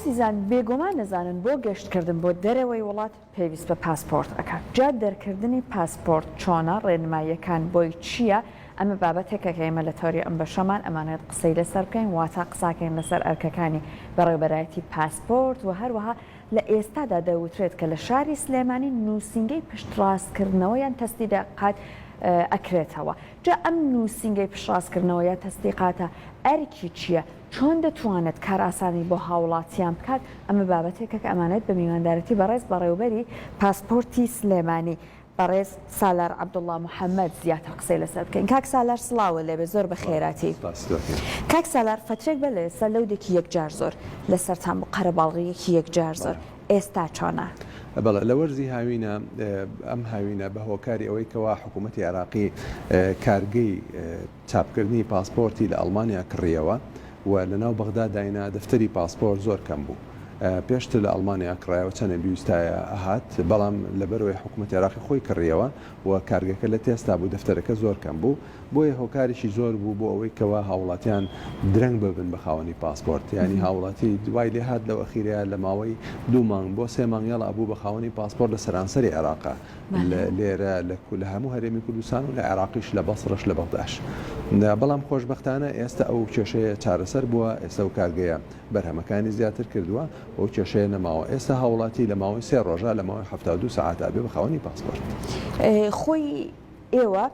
ئازیزان بێگومان نەزانن بۆ گەشتکردن بۆ دەرەوەی وڵات پێویست بە پاسپۆرت ئەکات. جا دەرکردنی پاسپۆرت چۆنە ڕێنماییەکان بۆی چییە؟ ئەمە بابەتێکە کە ئێمە لە تۆری ئەم بەشەمان ئەمانێت قسەی لەسەر بکەین واتە قساکەین لەسەر ئەرکەکانی بەڕێوەبەرایەتی پاسپۆرت و هەروەها لە ئێستادا دەوترێت کە لە شاری سلێمانی نووسینگەی پشتڕاستکردنەوەیان تەستی دەقات ئەکرێتەوە. جا ئەم نووسینگەی پشتڕاستکردنەوە یا تەستیقاتە ئەرکی چییە؟ چۆن دەتوانێت کار ئاسانی بۆ هاوڵاتیان بکات؟ ئەمە بابەتێکە کە ئەمانێت بە میواندارەتی بەڕێز بەڕێوەبەری پاسپۆرتی سلێمانی بەڕێز سالار عەبدوڵڵا محەممەد زیاتر قسەی لەسەر بکەین. کاک سالار سڵاوە لێبێ زۆر بە خێراتی. کاک سالار فترێک بە لە ئێستا لەودێکی یەکجار زۆر لەسەرتان بوو قەرەباڵغیەکی یەکجار زۆر ئێستا چۆنە؟ بەڵێ لە وەرزی هاوینە ئەم هاوینە بە هۆکاری ئەوەی کەوا حکوومەتی عێراقی کارگەی چاپکردنی پاسپۆرتی لە ئەڵمانیا کڕیەوە و لەناو بەغدا داینا دەفتەری پاسپۆرت زۆر کەم بوو. پێشتر لە ئەڵمانیا کڕایەوە چەندە بیستایە ئەهات بەڵام لەبەرەوەی حکوومەتی عێراقی خۆی کڕیەوە و کارگەکە لە تێستا بوو دەفتەرەکە زۆر کەم بوو بۆیە هۆکارێکی زۆر بوو بۆ ئەوەی کەوا هاوڵاتیان درەنگ ببن بە خاوەنی پاسپۆرت ینی هاوڵاتی دوای لێ هات لەو ئەخیرەیە لە ماوەی 2 مانگ بۆ 3 مانگیاڵ ئەبوو بە خاوەنی پاسپۆرت لە سەرانسەری عێراقا لێرە لە هەموو هەرێمی کوردستان و لە عێراقیش لە بەسڕەش لە بەغداش. بەڵام خۆشبەختانە ئێستا ئەو کێشەیە چارەسەر بووە ئێستا و کارگەیە بەرهەمەکانی زیاتر کردووە ئەو کێشەیە نەماوە ئێستا هاوڵاتی لە ماوەی 3 ڕۆژە لە ماوەی 72 ساعات ئابێ بە خاوەنی پاسپۆرت. خۆی ئێوە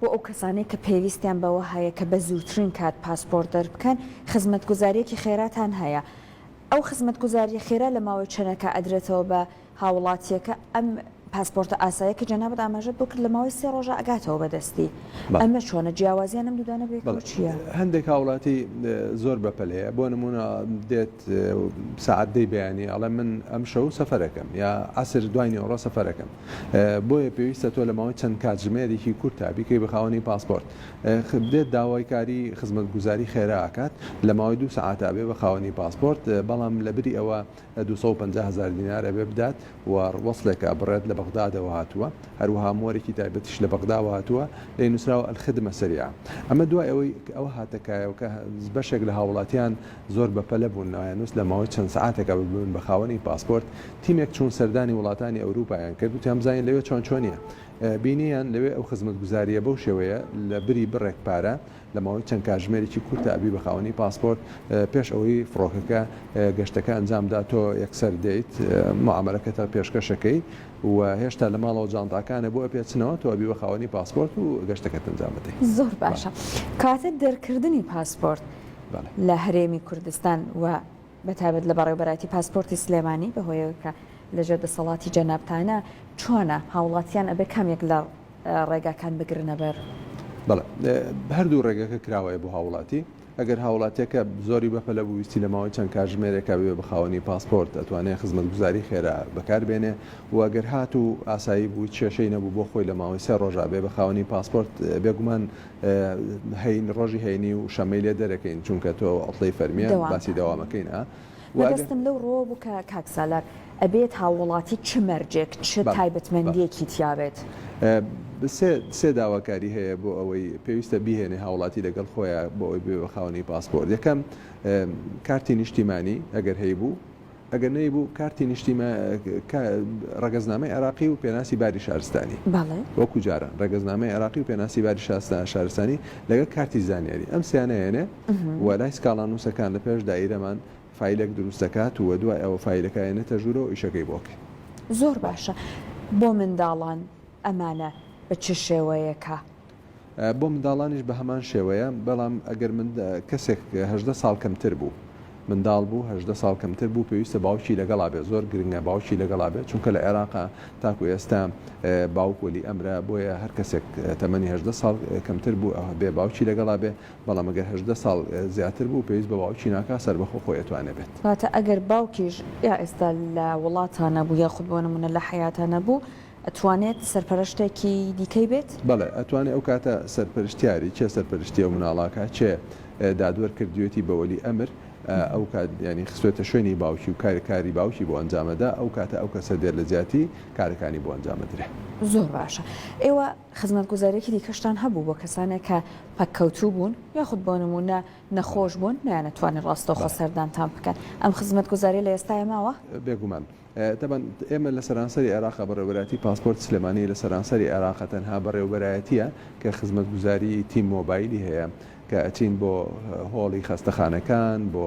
بۆ ئەو کەسانەی کە پێویستیان بەوە هەیە کە بە زووترین کات پاسپۆرت دەربکەن خزمەتگوزاریەکی خێراتان هەیە. ئەو خزمەتگوزاریە خێرا لە ماوەی چەندەکە ئەدرێتەوە بە هاوڵاتیەکە ئەم پاسپۆرتە ئاسایە کە جەنابەت ئاماژەت بۆ کرد لە ماوەی 3 ڕۆژە ئەگاتەوە بەدەستی. ئەمە چۆنە جیاوازیان ئەم دوودانە بێت چییە؟ هەندێک هاوڵاتی زۆر بەپەلەیە بۆ نمونە دێت ساعت دەی بەیانی ئەڵێ من ئەم شەو سەفەرەکەم یا عسر دوای نیوەڕۆ سەفەرەکەم بۆیە پێویستە تۆ لە ماوەی چەند کاتژمێرێکی کورتە بیکەی بە خاوەنی پاسپۆرت دێت داوای کاری خزمەتگوزاری خێرا ئاکات لە ماوەی 2 ساعات ئابێ بە خاوەنی پاسپۆرت بەڵام لەبری ئەوە 250,000 دینار ئەبێ بدات و وەسڵێکە بڕێت لە بەغدادەوە هاتووە هەروەها مۆرێکی تایبەتیش لە بەغداوە هاتووە لە نووسراوە الخدمە سەریع. ئەمە دوای ئەوەی ئەوە هاتەکایەوە کە بەشێک لە هاوڵاتیان زۆر بەپەلە بوون نووس لە ماوەی چەند ساعاتێکە ببوون بە خاوەنی پاسپۆرت تیمێک چوون سەردانی وڵاتانی ئەوروپایان کرد و تیامزانین لەوێ چۆنیە بینیان لەوێ ئەو خزمەتگوزاریە بەو شێوەیە لە بری بڕێک پارە لە ماوەی چەند کاتژمێرێکی کورتە ئەبی بە خاوەنی پاسپۆرت پێش ئەوەی فڕۆکەکە گەشتەکە ئەنجامدا تۆ یەکسەر دەیت معاملەکەتە پێشکەشەکەی و هێشتا لە ماڵەوە جانتاکانە بۆ پێچنەوە تۆ ئەبی بە خاوەنی پاسپۆرت و گەشتەکەت ئەنجام بدەیت. زۆر باشە. کاتە دەرکردنی پاسپۆرت لە هەرێمی کوردستان و بەتابەت لە بەڕێوەبەرایەتی پاسپۆرتی سلێمانی بەهۆیەوە لەژێر دەسەڵاتی جەنابتانە چۆنە هاوڵاتیان ئەبێ کامێک لە ڕێگاکان بگرنە بەر؟ بەڵێ هەردوو ڕێگەکە کراوەیە بۆ هاوڵاتی ئەگەر هاوڵاتیەکە زۆری بەپەلە بوو ویستی لە ماوەی چەند کاتژمێرێکە بێ بە خاوەنی پاسپۆرت ئەتوانێت خزمەتگوزاری خێرا بەکاربێنێ و ئەگەر هات و ئاسایی بوو کێشەی نەبوو بۆ خۆی لە ماوەی 3 ڕۆژە بێ بە خاوەنی پاسپۆرت بێگومان ڕۆژی هەینی و شەمەی لێ دەرەکەین چونکە تۆ ئەڵی فەرمیە باسی دەوامەکەین دەستم لەو ڕۆ بوو کە کاک سالار ئەبێت هاوڵاتی چ مەرجێک چ تایبەتمەندیەکی تیاابێت؟ سێ داواکاری هەیە بۆ ئەوەی پێویستە بیهێنێ هاوڵاتی لەگەڵ خۆیان بۆ ئەوی بێ بە خاوەنی پاسپۆرت. یەکەم کارتی نیشتیمانی ئەگەر هەیە بوو ئەگەر نەی بوو کارتی ڕەگەزنامەی عێراقی و پێناسی باری شارستانی وەکو جارە ڕێگەزنامەی عێراقی و پێناسی باری شارستانی لەگەڵ کارتی زانیاری ئەم سیانەیەنێ و لای سکاڵان نووسەکان لە پێش دایرەمان فایلێک دروست دەکات و دوای ئەوە فایلەکەیەنێتە ژوورە و ئیشەکەی بۆکەی. زۆر باشە. بۆ منداڵان ئەمانە بە چ شێوەیەکە؟ بۆ منداڵانیش بە هەمان شێوەیە بەڵام ئەگەر کەسێک 18 ساڵ کەمتر بوو منداڵ بوو 18 ساڵ کەمتر بوو پێویستە باوکی لەگەڵا بێ زۆر گرنگە باوکی لەگەڵا بێت چونکە لە عێراقا تاکو ئێستا باوک وەلی ئەمرە بۆیە هەر کەسێک تەمەنی 18 ساڵ کەمتر بوو بێ باوکی لەگەڵا بێ بەڵام ئەگەر 18 ساڵ زیاتر بوو پێویست بە باوکی ناکا سەربەخۆ خۆی ئەتوانێت بێت. واتە ئەگەر باوکیش یا ئێستا لە وڵاتانە بوو یاخود بۆ نمونە لە حیاتانە بوو ئەتوانێت سەرپەرشتێکی دیکەی بێت؟ بەڵێ ئەتوانێت ئەو کاتە سەرپەرشتیاری چێ سەرپەرشتی و مناڵاکە چێ دادوەر کردوێتی بەوەلی ئەمر ئەو کات ینی خسوێتە شوێنی باوکی و کاری باوکی بۆ ئەنجامەدا ئەو کاتە ئەو کەسە دێر لە زیاتی کارەکانی بۆ ئەنجامەدرێ. زۆر باشە. ئێوە خزمەتگوزارێکی دیکەشتان هەبوو بۆ کەسانێک کە پەککەوتوو بوون یاخود بۆ نمونە نەخۆش بوون نیانەتوانێت ڕاستەوخۆ سەردانتان بکەن. ئەم خزمەتگوزاری لە ئێستای ماوە؟ بێگومان. طبعا ئێمە لە سەرانسەری عێراق بەڕێوەبەرەتی پاسپۆرت سلێمانی لە سەرانسەری عێراق تەنها بەڕێوەبەرایەتیە کە خزمەتگوزاری تیم مۆبایلی هەیە کە ئەچین بۆ هۆڵی خەستەخانەکان بۆ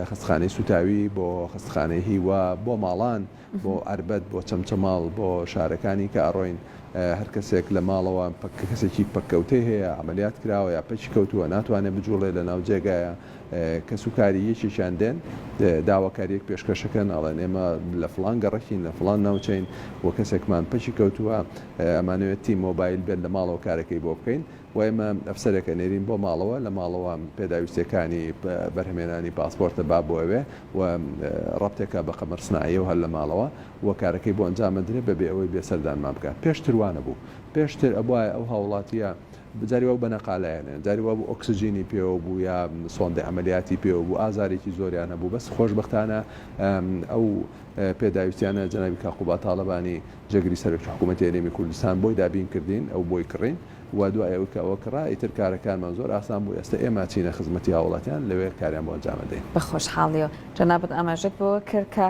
خستخانەی سوتاوی بۆ خستخانەی هیوا بۆ ماڵان بۆ ئەربەت بۆ چەمچەماڵ بۆ شارەکانی کە ئەڕۆین هەر کەسێک لە ماڵەوە کەسێکی پەککەوتەی هەیە عملیات کراوە یا پەچی کەوتووە ناتوانێت بجوڵێ لە ناو جێگایە کە سوکاری یەکێکیان دێن داواکاریەک پێشکەشەکەن ئەڵێن ئێمە لە فڵان گەڕەکین لە فڵان ناوچین و کەسێکمان پەچی کەوتووە ئەمانوێت تیم مۆبایل بێت لە ماڵەوە کارەکەی بۆ بکەین و ئێمە ئەفسەرێکە نێرین بۆ ماڵەوە لە ماڵەوە پێداویستەکانی بەرهمێنانی پاسپۆرتە با بۆ ئەوێ و ڕەبتێکە بە قەمەر سناییە و هەر لە ماڵەوە و کارەکەی بۆ ئەنجامەدرێت بەبێ ئەوەی بێسەردانمان بکات. پێشتر وانە بوو پێشتر ئەوە ئەو هاوڵاتیە بجاری وە بەنەقالایەنە جاری وە بوو ئۆکسسیژینی پێوە بوو یا سۆندی ئەمەلیاتی پێوە بوو ئازارێکی زۆریان هەبوو بەس خۆشبەختانە ئەو پێداویستیانە جەنابی کاقوبا تاڵەبانی جێگری سەرۆکی حکوومەتی هەرێمی کوردستان بۆی دابین کردین ئەو بۆی کڕین و دوای ئەوە کە ئەوە کڕا ئیتر کارەکانمان زۆر ئاسان بوو ئێستا ئێمە چینە خزمەتی هاوڵاتیان لەوێ کاریان بۆ ئەنجامەدەین. بە خۆشحاڵیەوە جەنابەت ئاماژەت بۆ کرد کە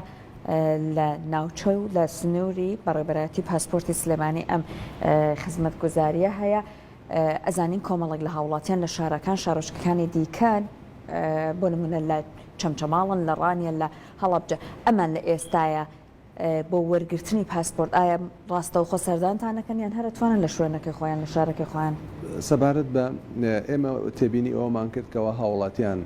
لە ناوچە و لە سنووری بەڕێبەرەتی پاسپۆرتی سلێمانی ئەم خزمەتگوزاریە هەیە ئەزانین کۆمەڵێک لە هاوڵاتیان لە شارەکان شارۆچکەکانی دیکەن بۆ نمونە لە چەمچەماڵن لە ڕانیە لە هەڵەبجە ئەمان لە ئێستایە بۆ وەرگرتنی پاسپۆرت ئایا ڕاستەوخۆ سەردانتانەکەن یان هەرتوانن لە شوێنەکەی خۆیان لە شارەکەی خۆیان سەبارەت بە ئێمە تێبینی ئەومان کردکەوە هاوڵاتیان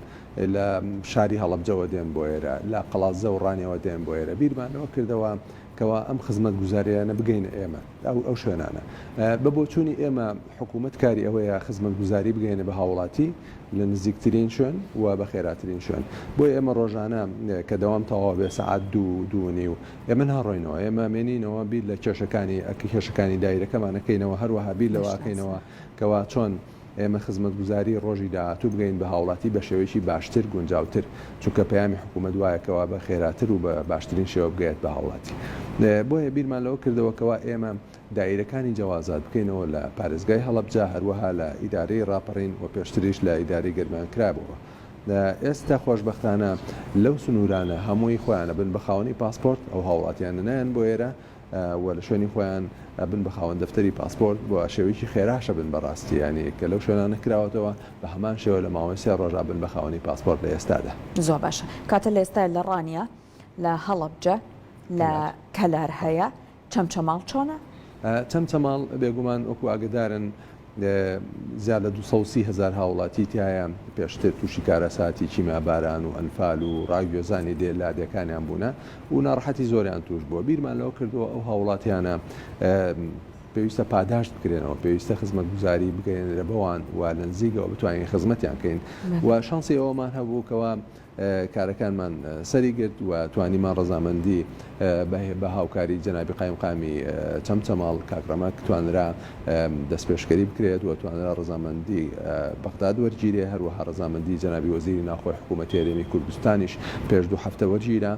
لە شاری هەڵەبجەوە دێن بۆ ئێرە لە قەڵازە و ڕانیەوە دێن بۆ ئێرە بیرمانەوە کردەوە کەوا ئەم خزمەت گوزاریانە بگەینە ئێمە ئەو شوێنانە بە بۆچوونی ئێمە حکوومەت کاری ئەوەیە خزمەت گوزاری بگەینە بە هاوڵاتی لە نزیکترین شوێن و بە خێراترین شوێن بۆی ئێمە ڕۆژانە کە دەوام تەواو بێ سەعات دوو نیو ئێمە ناڕۆینەوە ئێمە مێنینەوە بیر لە کێشەکانی دایرەکەمانەکەینەوە هەروەها بیر لەواکەینەوە کەوا چۆن ئێمە خزمەت گوزاری ڕۆژی داهاتوو بگەین بە هاوڵاتی بە شێوەیەکی باشتر گونجاوتر چونکە پەیامی حکوومەت وایەکەوە بە خێراتر و بە باشترین شێوە بگەێت بە هاوڵاتی بۆیە بیرمان لەوە کردەوەکەوە ئێمە دایرەکانی جیاوازات بکەینەوە لە پارێزگای هەڵەبجە هەروەها لە ئیدارەی ڕاپەڕین و پێشتریش لە ئیدارەی گەرمان کرابەوە ئێستا خۆشبەختانە لەو سنوورانە هەمووی خۆیانە بن بە خاوەنی پاسپۆرت ئەو هاوڵاتیانە نایەن بۆ ئێرە و لە شوێنی خۆیان بن بە خاوەن دەفتەری پاسپۆرت بۆ شێوەیەکی خێراشە بن بەڕاستی ینی کە لەو شوێنانە کراوەتەوە بە هەمان شێوە لە ماوەی 3 ڕۆژا بن بە خاوەنی پاسپۆرت لە ئێستادا. زۆر باشە کاتە لە ئێستا لە ڕانیە لە هەڵەبجە لە کەلار هەیە چەمچەماڵ چۆنە؟ چەمچەماڵ بێگومان وەکو ئاگدارن زیاد لە 230,000 هاوڵاتی تایە پێشتر تووشی کارەساتی چیما باران و ئەنفال و ڕاوێزانی دێ لادەکانیان بوونە و ناڕەحەتی زۆریان توش بووە بیرمان لەوە کردووە ئەو هاوڵاتیانە پێویستە پاداشت بکرێنەوە پێویستە خزمەت گوزاری بگەێنرە بەوان و لە نزیکەوە بتوانین خزمەتیان کەین و شانسی ئەومان هەبوو کەوا کارەکانمان سەری گرت و توانیمان ڕەزامەندی بە هاوکاری جەنابی قایمقامی چەمچەماڵ کاکڕەمەک توانرا دەست پێشکەری بکرێت و توانرا ڕەزامەندی بەغداد وەرگیرێ هەروەها ڕەزامەندی جەنابی وەزیری ناوخۆی حکوومەتی هەرێمی کوردستانیش پێش 2 هەفتە وەرگیرە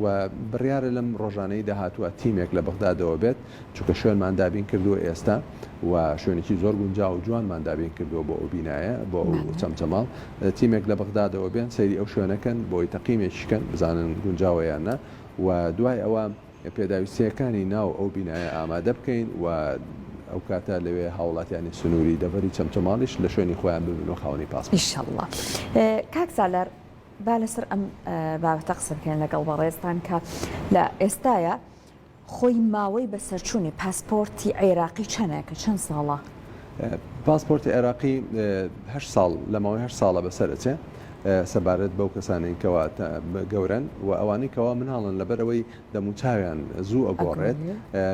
و بڕیارە لەم ڕۆژانەی داهاتووە تیمێک لە بەغدادەوە بێت چونکە شوێنمان دابین کردووە ئێستا و شوێنێکی زۆر گونجاو و جوانمان دابین کردووە بۆ ئەو بینایە بۆ چەمچەماڵ تیمێک لە بەغدادەوە بێن سەیری ئەو شوێنەکەن بۆی تەقیمێکیکەن بزانن گونجاوەیانە و دوای ئەوە پێداویستیەکانی ناو ئەو بینایە ئامادە بکەین و ئەو کاتە لەوێ هاوڵاتیانی سنووری دەڤەری چەمچەماڵیش لە شوێنی خۆیان ببن و خاوەنی پاسپۆرت. ئینشەڵڵا. کاک سالار با لەسەر ئەم بابەتە قسە بکەین لەگەڵ بەڕێزتان کە لە ئێستایە خۆی ماوەی بەسەرچوونی پاسپۆرتی عێراقی چەندێکە چەند ساڵە؟ پاسپۆرتی عێراقی 8 ساڵ لە ماوەی 8 ساڵە بەسەرەچێ سەبارەت بەو کەسانەی کەوا گەورن و ئەوانەی کەوا مناڵن لەبەرەوەی دەموچاویان زوو ئەگۆڕێت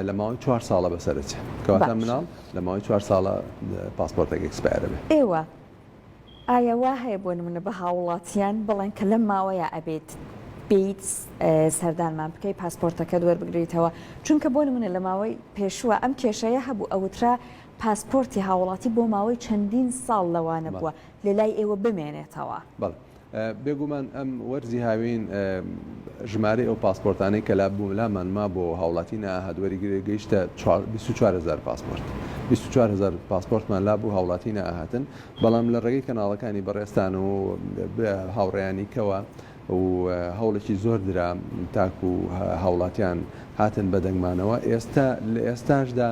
لە ماوەی 4 ساڵە بەسەرەچێ کەواتە مناڵ لە ماوەی 4 ساڵە پاسپۆرتێک ئێکسپایرە بێت. ئێوە ئایا وا هەیە بۆ نمونە بە هاوڵاتیان بڵێن کە لەم ماوەیە ئەبێت بیت سەردانمان بکەی پاسپۆرتەکە دووەربگریتەوە چونکە بۆ نمونە لە ماوەی پێشووە ئەم کێشەیە هەبوو ئەوترا پاسپۆرتی هاوڵاتی بۆ ماوەی چەندین ساڵ لەوانە بووە لە لای ئێوە بمێنێتەوە. بەڵێ بێگومان ئەم وەرزی هاوین ژمارە ئەو پاسپۆرتانەی کە لامان ما بۆ هاوڵاتی نەهاتوەریگرێ گەیشتە 24,000 پاسپۆرت 24,000 پاسپۆرتمان لا بوو هاوڵاتی نەهاتن بەڵام لە ڕێگەی کەناڵەکانی بەڕێستان و هاوڕێیانی کەوە و هەوڵێکی زۆر درا تاکو و هاوڵاتیان هاتن بەدەنگمانەوە لە ئێستاشدا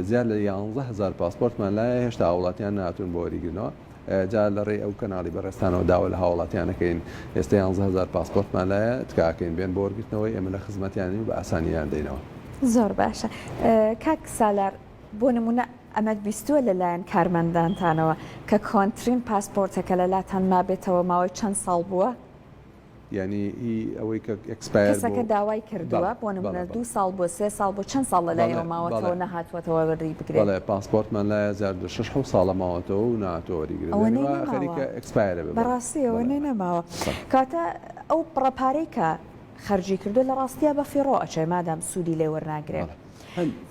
زیاد لە 11,000 پاسپۆرتمان لایە هێشتا هاوڵاتیان نهاتون بۆ وەریگرنەوە جا لە ڕێی ئەو کەناڵی بەڕێستانەوە داوا لە هاوڵاتیانەکەین ئێستا 11,000 پاسپۆرتمان لایە تکاکەین بێن بۆ وەرگرتنەوەی ئێمە لە خزمەتیانی و بە ئاسانیان دەینەوە. زۆر باشە کاک سالار بۆ نمونە ئەمەد بیستووە لەلایەن کارمەندانتانەوە کە کۆنترین پاسپۆرتەکە لە لاتان مابێتەوە ماوەی چەند ساڵ بووە؟ یعنی ئەوەی کە ئەکسپایر کەسەکە داوای کردووە بۆ نمونە 2 ساڵ بۆ 3 ساڵ بۆ چەند ساڵ لەلایەوە ماوەتەوە نەهاتوەتەوە وەری بگرێت؟ بەڵێ پاسپۆرتمان لایە زیاد لە 6 ساڵە ماوەتەوە و نهاتوە وەریگرێت خەریکە ئەکسپایرە بەڕاستی ئەوە نەماوە کاتە ئەو پڕەپارەی کە خەرجی کردو لە ڕاستیە بە فیڕۆ ئەچێ مادام سوودی لێ وەرناگرێت.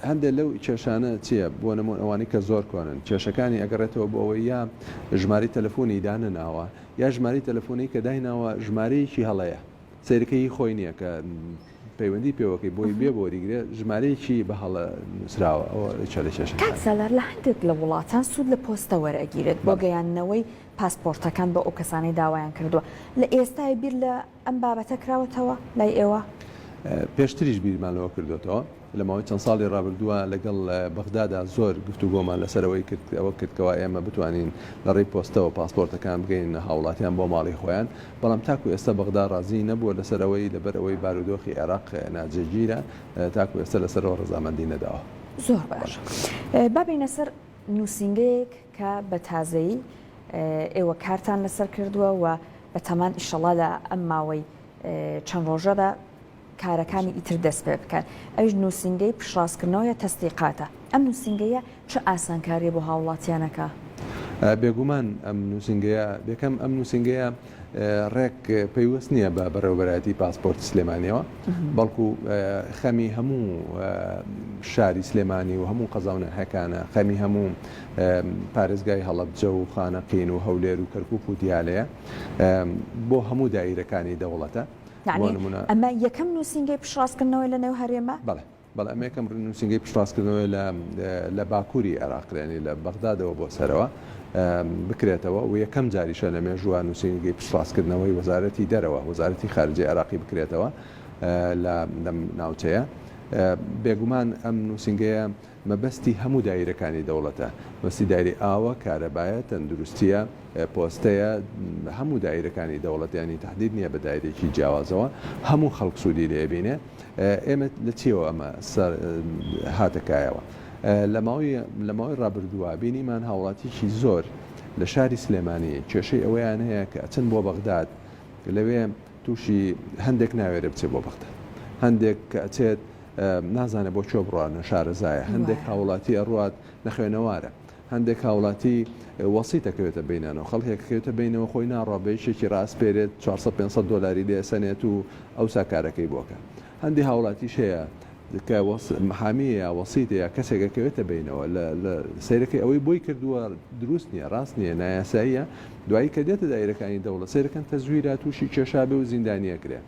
هەندێک لەو کێشانە چییە بۆ نمون ئەوانی کە زۆر کۆنن کێشەکانی ئەگەڕێتەوە بۆ ئەوەی یا ژماری تەلەفۆنی دانناوە یا ژماری تەلەفۆنی کە دایناوە ژمارەیەکی هەڵەیە سیرەکەی خۆی نییە کە پەیوەندی پێوەکەی بۆی بێ بۆ وەریگرێت ژمارەیەکی بە هەڵە نووسراوە ئەوە کێشە. کاک سالار لە هەندێک لە وڵاتان سوود لە پۆستە وەرەگیرێت بۆ گەیاندنەوەی پاسپۆرتەکان بە ئەو کەسانی داوایان کردووە لە ئێستای بیر لە ئەم بابەتە کراوەتەوە لای ئێوە؟ پێشتریش بیرمانەوە کردوێتەوە لە ماوەی چەند ساڵی ڕابردووە لەگەڵ بەغدادا زۆر گفتوگۆمان لەسەرەوەی ئەوە کردکەوە ئێمە بتوانین لە ڕێی پۆستەوە پاسپۆرتەکان بگەین هاوڵاتیان بۆ ماڵی خۆیان بەڵام تاکو ئێستا بەغدا ڕازی نەبووە لەسەرەوەی لەبەرەوەی بارودۆخی عێراق ناجێگیرە تاکو ئێستا لەسەرەوە ڕەزامەندی نەداوە. زۆر باش بابینە سەر نووسنگەیەک کە بە تازایی ئێوە کارتان لەسەر کردووە و بە تەمان ئیشەڵا لە ئەم ماوەی چەند ڕۆژەدا کارەکانی ئیتر دەست پێ بکەن ئەوش نووسنگەی پشڕاستکردنەوە تەستیقاتە ئەم نووسنگەیە چه ئاسانکاری بۆ هاوڵاتیانەکە؟ بێگومان ئەم نووسنگەیە بێکەم ئەم نووسنگەیە ڕێک پەیوەست نییە بە بەڕێوەبەرەتی پاسپۆرت سلێمانیەوە بەڵکو خەمی هەموو شاری سلێمانی و هەموو قەزاونە هەکانە خەمی هەموو پارێزگای هەڵەبجە و خانەقین و هەولێر و کەرکووک و دیالەیە بۆ هەموو دایرەکانی دەوڵەتە. ئەمە یەکەم نووسنگەی پشڕاستکردنەوەی لە نێو هەرێمە؟ بەڵێ ئەمە یەکەم نووسنگەی پشڕاستکردنەوەی لە باکووری عێراقیانی لە بەغدادەوە بۆ سەرەوە بکرێتەوە و یەکەم جاریشە لە مێژووە نووسنگەی پشڕاستکردنەوەی وەزارەتی دەرەوە وەزارەتی خارجی عێراقی بکرێتەوە لە ناوچەیە. بێگومان ئەم نووسنگەیە مەبەستی هەموو دایرەکانی دەوڵەتە بەستی دایری ئاوە کارەبایە تەندروستیە پۆستەیە هەموو دایرەکانی دەوڵەتیانی تهدید نییە بە دایرێکی جیاوازەوە هەموو خەڵک سوودی لێبینێ ئێمە لە چیەوە ئەمە هاتەکایەوە لە ماوەی ڕابردووە بینیمان هاوڵاتیکی زۆر لە شاری سلێمانی کێشەی ئەوەیان هەیە کە ئەچن بۆ بەغداد لەوێ تووشی هەندێک ناوێرە بچێت بۆ بەغداد هەندێک کە ئەچێت نازانێت بۆ چۆ بڕوانە شارەزایە هەندێک هاوڵاتی ئەڕات نەخوێنەوارە هەندێک هاوڵاتی وەسی دەکەوێتە بینانەوە خەڵکێکەکەوێتە بینەوە خۆی ناڕابێشێکی ڕاستپێرێت 400-500 دلاری لێسەنێت و ئەو ساکارەکەی بۆکە هەندی هاوڵاتیش هەیە کە حامیە وەسیتەیە کەسێکەکەوێتە بینەوە لە سیرەکەی ئەوەی بۆی کردووە دروست نییە ڕاست نییە نایاساییە دوایی کە دێتە دایرەکانی دەوڵەت سیرەکەن تەزویرە تووشی کێشابێ و زیندانیەکرێ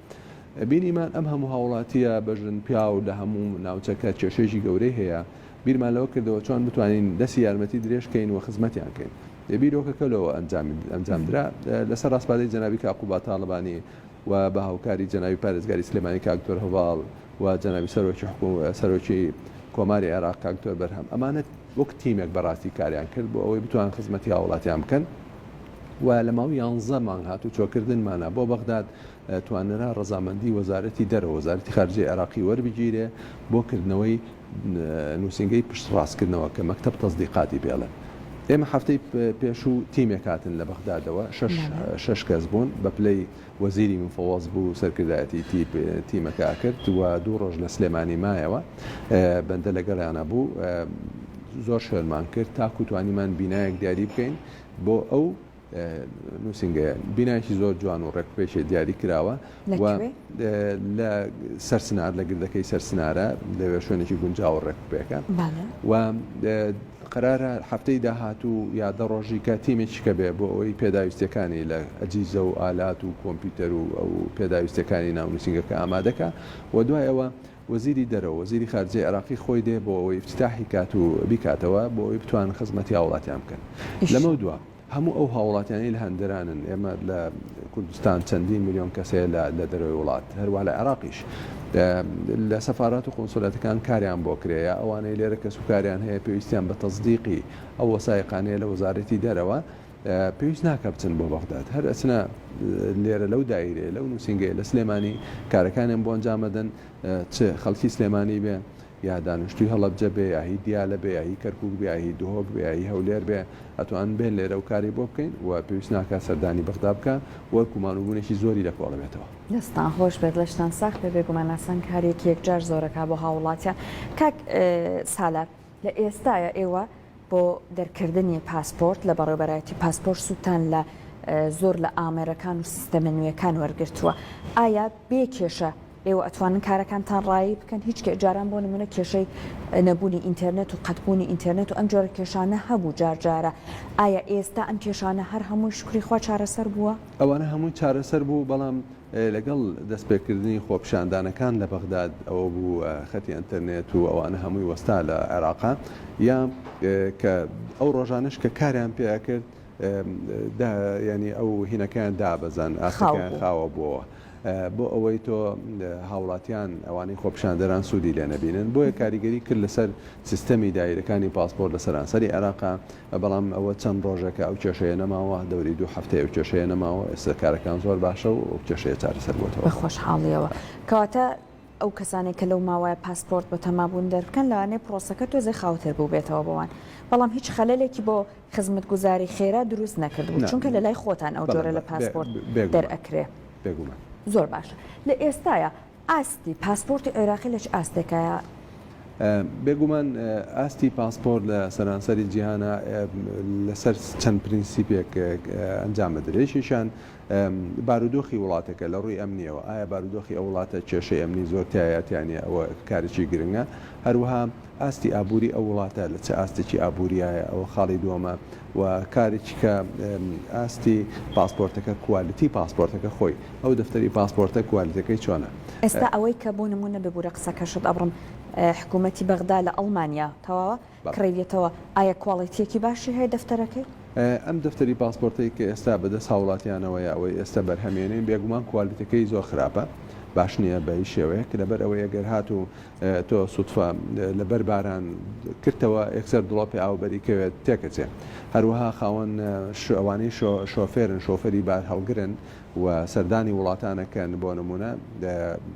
بینیمان ئەم هەموو هاوڵاتیە بەژن پیا و لە هەموو ناوچەکە کێشێژی گەورەی هەیە بیرمان لەوە کردەوە چۆن بتوانین دەستی یارمەتی درێژکەین و خزمەتیان کەین بیرۆکەکەلەوە ئەنجامدرا لەسەر ڕاستپادەی جەنابی کاقوبا تاڵبانی و بە هاوکاری جەنابی پارێزگاری سلێمانی کاکتۆر هەواڵ و جەنابی سەرۆکی کۆماری عێراق کاکتۆر بەرهەم ئەمانە وەک تیمێک بەڕاستی کاریان کرد بۆ ئەوەی بتوان خزمەتی هاوڵاتیان بکەن و لە ماوەی 11 مانگ هاتوو چۆکردنمانە بۆ بەغداد توانرا ڕەزامەندی وەزارەتی دەرەوە وەزارەتی خارجی عێراقی وەربگیرێ بۆ کردنەوەی نووسنگەی پشتڕاستکردنەوە کە مەکتەب تەزدیقاتی بێڵێن ئێمە هەفتەی پێشوو تیمێک هاتن لە بەغدادەوە 6 کەس بوون بە پلەی وەزیری مفەوەض بوو سەرکردایەتی تیمەکە کرد و 2 ڕۆژ لە سلێمانی مایەوە بەندە لەگەڵیانە بوو زۆر شێرمان کرد تاکو توانیمان بینایەک دیاری بکەین بۆ ئەو نووسنگەیە بینایکی زۆر جوان و ڕێکپێشێ دیاری کراوە لە سەرسنار لە گردەکەی سەرسنارە لەوێ شوێنێکی گونجاو ڕێکپێکە و قرارە هەفتەی داهاتوو یا دە ڕۆژی کە تیمێکیکە بێ بۆ ئەوەی پێداویستەکانی لە ئەجیزە و ئالات و کۆمپیوتەر و ئەو پێداویستەکانی ناونووسنگەکە ئامادەکە و دوای ئەوە وەزیری دەرەوە وەزیری خارجەی عێراقی خۆی دێ بۆ ئەوەی افتتاحی کات و بیکاتەوە بۆ ئەوەی بتوان خزمەتی هاوڵاتیان بکەن لەمە دووە هەموو ئەو هاوڵاتیانی لە هەندرانن ئێمە لە کوردستان چەندین میلیۆن کەسەیە لە دەرەوەی وڵات هەروە لە عێراقیش لە سەفارات و قۆنسولەتەکان کاریان بۆ کرێە ئەوانەی لێرە کەس و کاریان هەیە پێویستیان بە تەصدیقی ئەو وەسایقانەیە لە وەزارەتی دەرەوە پێویست ناکە بچن بۆ بەغداد هەر ئەچنە لێرە لەو دایرێ لەو نووسنگەیە لە سلێمانی کارەکانیان بۆ ئەنجامەدەن چ خەڵکی سلێمانی بێ یا دانیشتوی هەڵەبجە بێ یاهی دیالە بێ یاهی کەرکوک بێ یاهی دهۆک بێ یاهی هەولێر بێ ئەتوان بێن لێرە و کاری بۆ بکەین و پێویست ناکە سەردانی بەغدا بکە وەکو مانوبوونێکی زۆری لە کۆڵە بێتەوە دەستان خۆش بێت لەشتان ساخت بێ بێگومان ئاسان کارێکی یەکجار زۆرەکە بۆ هاوڵاتیان کاک سالار لە ئێستاە ئێوە بۆ دەرکردنی پاسپۆرت لە بەڕێوەبەرایەتی پاسپۆرت سووتان لە زۆر لە ئامێرەکان و سیستەمە نوێەکان وەرگرتووە ئایا بێ کێشە ئێوە ئەتوانن کارەکانتان ڕایی بکەن هیچ جاران بۆ نمونە کێشەی نەبوونی ئینتەرنێت و قەتبوونی ئینتەرنێت و ئەم جۆرە کێشانە هەبوو جارجارە ئایا ئێستا ئەم کێشانە هەر هەمووی شکری خوا چارەسەر بووە؟ ئەوانە هەمووی چارەسەر بوو بەڵام لەگەڵ دەستپێکردنی خۆپشاندانەکان لە بەغداد ئەوە بوو خەتی ئینتەرنێت و ئەوانە هەمووی وەستا لە عێراقا یا کە ئەو ڕۆژانش کە کاریان پێ کرد ینی ئەو هینەکان دابەزان ئاسەکان خاوە بووە بۆ ئەوەی تۆ هاوڵاتیان ئەوانەی خۆپشاندەران سوودی لێ نەبینن بۆیە کاریگەری کرد لەسەر سیستەمی دایرەکانی پاسپۆرت لە سەرانسەری عێراقا بەڵام ئەوە چەند ڕۆژێکە ئەو کێشەیە نەماوە دەوری 2 هەفتەیە ئەو کێشەیە نەماوە ئێستا کارەکان زۆر باشە و ئەو کێشەیە چارەسەر بۆتەوە بە خۆشحاڵیەوە کەواتە ئەو کەسانی کە لەو ماوەیە پاسپۆرت بە تەمابوون دەربکەن لەوانەیە پرۆسەکە تۆزێ خاوتر بوو بێتەوە بۆوان بەڵام هیچ خەلەلێکی بۆ خزمەتگوزاری خێرا دروست نەکردبوو چونکە لە لای خۆتان ئەو جۆرە لە پاسپۆرت دەرئەکرێ بێگومان زۆر باشە لە ئێستاە ئاستی پاسپۆرتی عێراقی لەش ئاستێکایە بێگومان ئاستی پاسپۆرت لە سەرانسەری جیهانە لەسەر چەند پرینسیپێک ئەنجامە درێژیشان بارودۆخی وڵاتەکە لە ڕووی ئەمنیەوە ئایا بارودۆخی ئەو وڵاتە کێشەی ئەمنی زۆرتایەتیانە ئەوە کارێکی گرنگە هەروەها ئاستی ئابووری ئەو وڵاتە لە چه ئاستێکی ئابووریایە ئەوە خاڵی دووەمە و کارێکی کە ئاستی پاسپۆرتەکە کوالیتی پاسپۆرتەکە خۆی ئەو دەفتەری پاسپۆرتە کوالیتەکەی چۆنە ئێستا ئەوەی کە بۆ نمونە ببوورە قسەکەشت ئەبڕم حکوومەتی بەغدا لە ئەڵمانیا تەواوە کڕێتەوە ئایا کواڵیتیەکی باشی هەیە دەفتەرەکەی ئەم دەفتەری پاسپۆرتی کە ئێستا بەدەست هاوڵاتیانەوەی ئەوەی ئێستا بەرهەمێنین بێگومان کوالیتەکەی زۆر خراپە باش نییە بە شێوەیە کە لەبەر ئەوەی ئەگەر هات و تۆ سوتفە لەبەر باران کردەوە یەکسەر دڵۆپی ئاوبەریکەوێت تێکەچێ هەروەها خاوەن ئەوانەی شۆفێرن شۆفەری بار هەڵگرن و سەردانی وڵاتانەکەن بۆ نمونە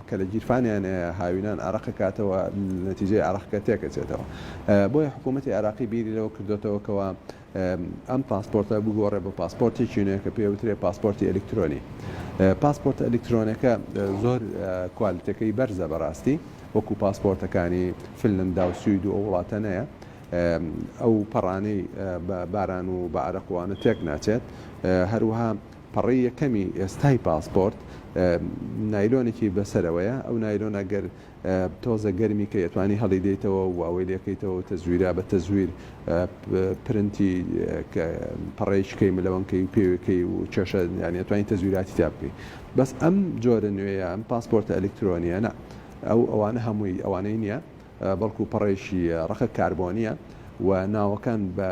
کە لە گیرفانیان هاوینان عراقە کاتەوە نەتیجەی عراقەکە تێکەچێتەوە بۆیە حکوومەتی عراقی بیری لەوە کردوێتەوەکەوە ئەم پاسپۆرتە بگۆڕێ بە پاسپۆرتێکی نوێ کە پێوترێ پاسپۆرتی ئەلکترۆنی پاسپۆرت ئەلکترۆنەکە زۆر کوالیتەکەی بەرزە بەڕاستی وەکو پاسپۆرتەکانی فنلەندا و سوید و ئەو وڵاتەنەیە ئەو پەڕانەی باران و بە عەرەقوانە تێک ناچێت هەروەها پەڕی یەکەمی ئێستای پاسپۆرت نایلۆنێکی بەسەرەوەیە ئەو نایلۆنە گەر تۆزە گەرمی کە ئەتوانی هەڵی دێتەوە و ئەوەی لەکەیتەوە تەزویرا بە تەزویر پرنتی پەڕێشکەی ملەوەنکەی و پێوەکەی و چێشە یانی ئەتوانی تەزویراتی تا بکەی بەس ئەم جۆرە نوێیە ئەم پاسپۆرتە ئەلکترۆنیە نە ئەوانە هەمووی ئەوانەی نییە بەڵکو پەڕێشی ڕەخە کاربۆنیە و ناوەکان بە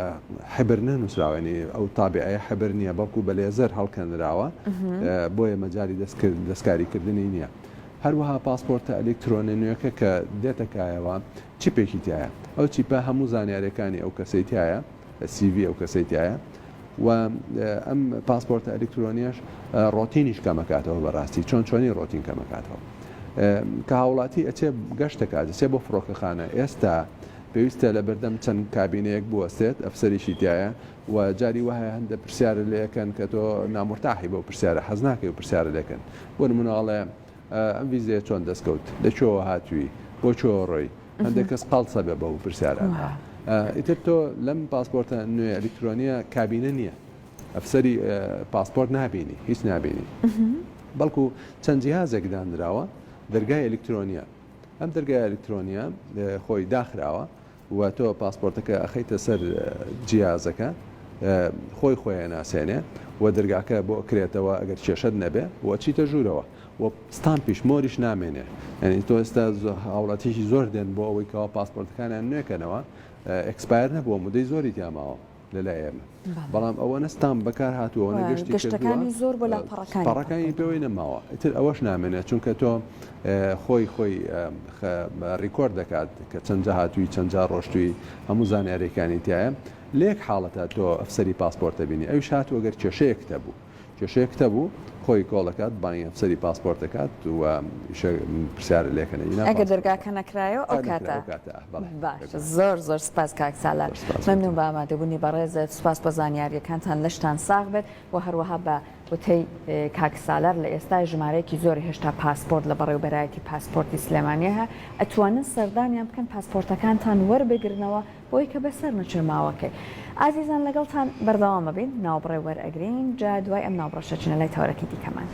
حبر نەنووسراوێنی ئەو تابعەیە حبر نییە بەڵکو بە لێزەر هەڵکەنراوە بۆیە مەجای دەستکاریکردنی نییە هەروەها پاسپۆرتە ئەلکترۆنی نوێەکە کە دێتەکایەوە چیپێکی تایە ئەو چیپە هەموو زانیارەکانی ئەو کەسەی تایە CV ئەو کەسەی تایە و ئەم پاسپۆرتە ئەلکترۆنیەش ڕۆتینیش کەمەکاتەوە بەڕاستی چۆنی ڕۆتین کەمەکاتەوە کە هاوڵاتی ئەچێ گەشتەکات چێ بۆ فڕۆکەخانە ئێستا پێویستە لە بەردەم چەند کابینەیەک بوەستێت ئەفسەریشی تایە و جاری وایە هەندە پرسیارە لەکەن کە تۆ نامۆرتاحی بۆ پرسیارە حەز ناکەی و پرسیارە لەکەن بۆ نمونەڵێ ئەم ویزەیە چۆن دەستکەوت لەکوێوە هاتووی بۆ چۆ ڕۆی هەندێک کەس قەڵسە بێ بەو پرسیارە ئیتر تۆ لەم پاسپۆرتە نوێ ئەلکترۆنیە کابینە نییە ئەفسەری پاسپۆرت نابینی هیچ نابینی بەڵکو چەند جیهازێک دانراوە دەرگای ئەلکترۆنیە ئەم دەرگای ئەلکترۆنیە خۆی داخراوە و تۆ پاسپۆرتەکە ئەخەیتە سەر جیازەکە خۆی ناسێنێ و دەرگاکە بۆ ئەکرێتەوە ئەگەر کێشەت نەبێ و چیتە ژوورەوە و ستامپیش مۆریش نامێنێ ینی تۆ ئێستا هاوڵاتیشی زۆر دێن بۆ ئەوەی کەەوە پاسپۆرتەکانیان نوێکەنەوە ئەکسپایر نەبووە مدەی زۆری تیاماوە لەلای ئێمە بەڵام ئەوە نەستام بەکار هاتووە گەشتەکانی زۆر بۆ لە پەڕەکانی پێوەی نەماوە ئیتر ئەوەش نامێنێت چونکە تۆ خۆی ڕیکۆرد دەکات کە چەند جا هاتووی چەند جا ڕۆشتووی هەموو زانیاریەکانی تایە لێک حاڵەتە تۆ ئەفسەری پاسپۆرتە بینی ئەوش هاتووە گەر کێشەیەکتە بوو کێشەیەکتە بوو خۆی کۆڵەکات بانی ئەفسەری پاسپۆرتەکات و پرسیارە لێکەنە ئەگەر دەرگاکە نەکرایەوە ئەو کاتە باش زۆر سپاس کاک سالار مەمنون بە ئامادەبوونی بەڕێزت سپاس بە زانیاریەکانتان لەشتان ساغ بێت و هەروەها بە وتەی کاک سالار لە ئێستا ژمارەیەکی زۆری هێشتا پاسپۆرت لە بەڕێوبەرایەتی پاسپۆرتی سلێمانیە هە ئەتوانن سەردانیان بکەن پاسپۆرتەکانتان وەربگرنەوە بۆی کە بەسەر نەچرماوەکەی ئازیزان لەگەڵتان بەردەوامە بین ناوبڕێ وەرئەگرین جا دوای ئەم ناوبڕەشە چنە لای تاوەرەکی دیکەمان.